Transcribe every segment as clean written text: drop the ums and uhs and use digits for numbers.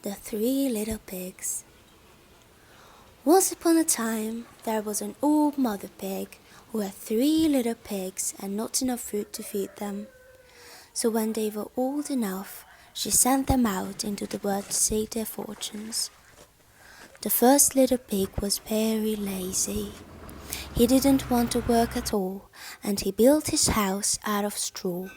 The Three Little Pigs. Once upon a time, there was an old mother pig who had 3 little pigs and not enough food to feed them. So when they were old enough, she sent them out into the world to seek their fortunes. The first little pig was very lazy. He didn't want to work at all, and he built his house out of straw.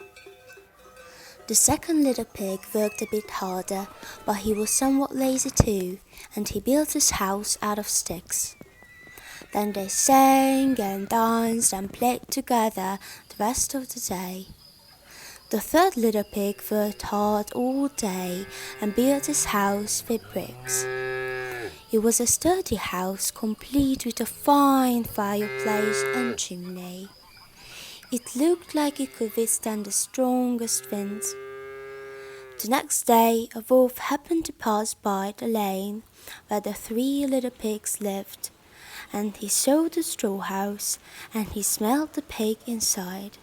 The second little pig worked a bit harder, but he was somewhat lazy too, and he built his house out of sticks. Then they sang and danced and played together the rest of the day. The third little pig worked hard all day and built his house with bricks. It was a sturdy house, complete with a fine fireplace and chimney. It looked like it could withstand the strongest winds. The next day, a wolf happened to pass by the lane where the 3 little pigs lived, and he saw the straw house, and he smelled the pig inside.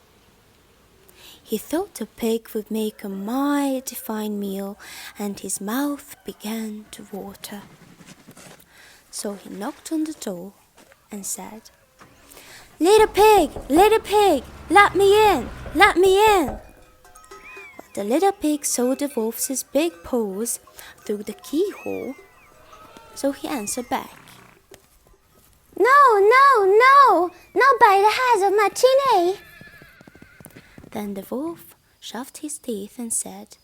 He thought the pig would make a mighty fine meal, and his mouth began to water. So he knocked on the door and said, little pig, let me in, let me in." But the little pig saw the wolf's big paws through the keyhole, so he answered back, No, not by the hairs of my chinny." Then the wolf shoved his teeth and said,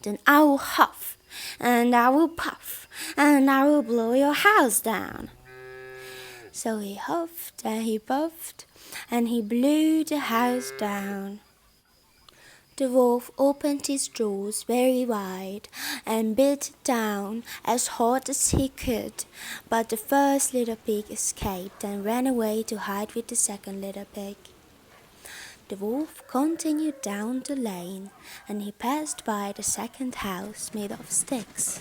"Then I will huff, and I will puff, and I will blow your house down." So he huffed and he puffed, and he blew the house down. The wolf opened his jaws very wide and bit down as hard as he could, but the first little pig escaped and ran away to hide with the second little pig. The wolf continued down the lane, and he passed by the second house made of sticks.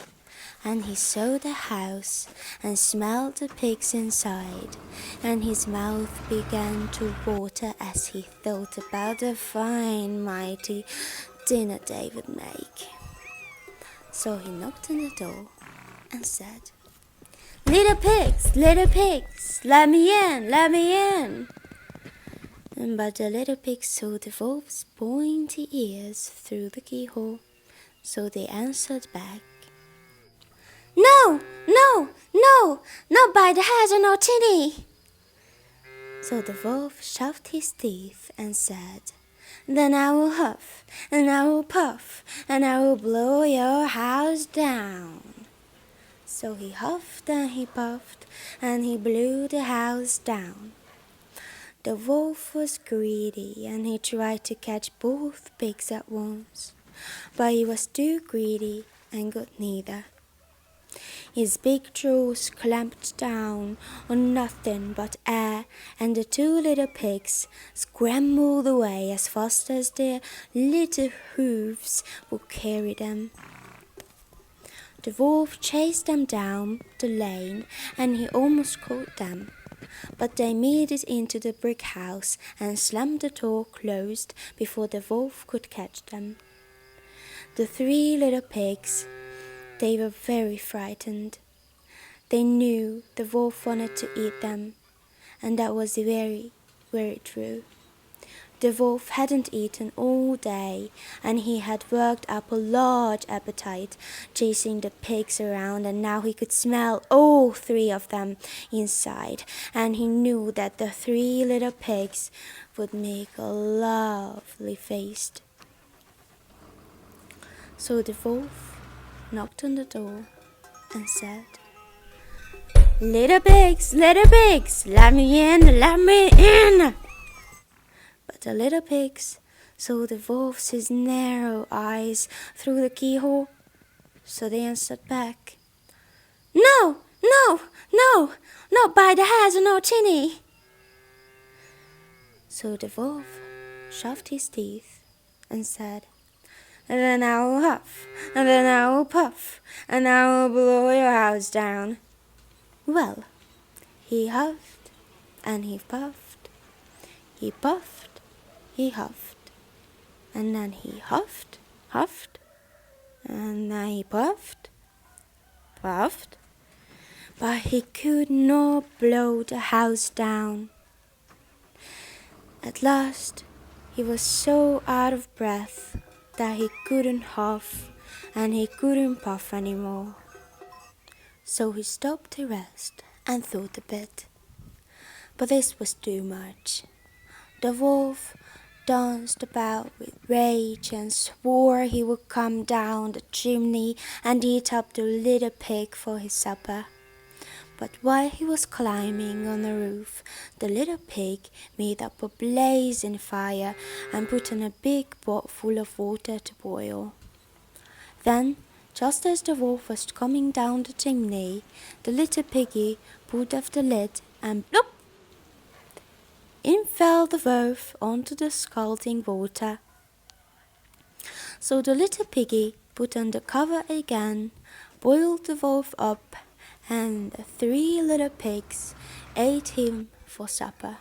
And he saw the house and smelled the pigs inside, and his mouth began to water as he thought about the fine, mighty dinner they would make. So he knocked on the door and said, little pigs, let me in, let me in." But the little pigs saw the wolf's pointy ears through the keyhole, so they answered back, No, not by the hairs of no chinny." So the wolf shoved his teeth and said, "Then I will huff, and I will puff, and I will blow your house down." So he huffed and he puffed, and he blew the house down. The wolf was greedy, and he tried to catch both pigs at once, but he was too greedy and got neither. His big jaws clamped down on nothing but air, and the 2 little pigs scrambled away as fast as their little hooves would carry them. The wolf chased them down the lane, and he almost caught them, but they made it into the brick house and slammed the door closed before the wolf could catch them. The 3 little pigs, they were very frightened. They knew the wolf wanted to eat them, and that was very, very true. The wolf hadn't eaten all day, and he had worked up a large appetite chasing the pigs around, and now he could smell all 3 of them inside, and he knew that the 3 little pigs would make a lovely feast. So the wolf knocked on the door and said, little pigs, let me in, let me in." But the little pigs saw the wolf's narrow eyes through the keyhole, so they answered back, No, not by the hairs of no chinny." So the wolf shoved his teeth and said, "Then I will huff, and then I will puff, and I will blow your house down." Well, he huffed and he puffed, he puffed, he huffed, and then he huffed, and then he puffed, puffed, but he could not blow the house down. At last, he was so out of breath that he couldn't huff and he couldn't puff anymore. So he stopped to rest and thought a bit. But this was too much. The wolf danced about with rage and swore he would come down the chimney and eat up the little pig for his supper. But while he was climbing on the roof, the little pig made up a blazing fire and put in a big pot full of water to boil. Then, just as the wolf was coming down the chimney, the little piggy pulled off the lid and bloop! In fell the wolf onto the scalding water. So the little piggy put on the cover again, boiled the wolf up, and the 3 little pigs ate him for supper.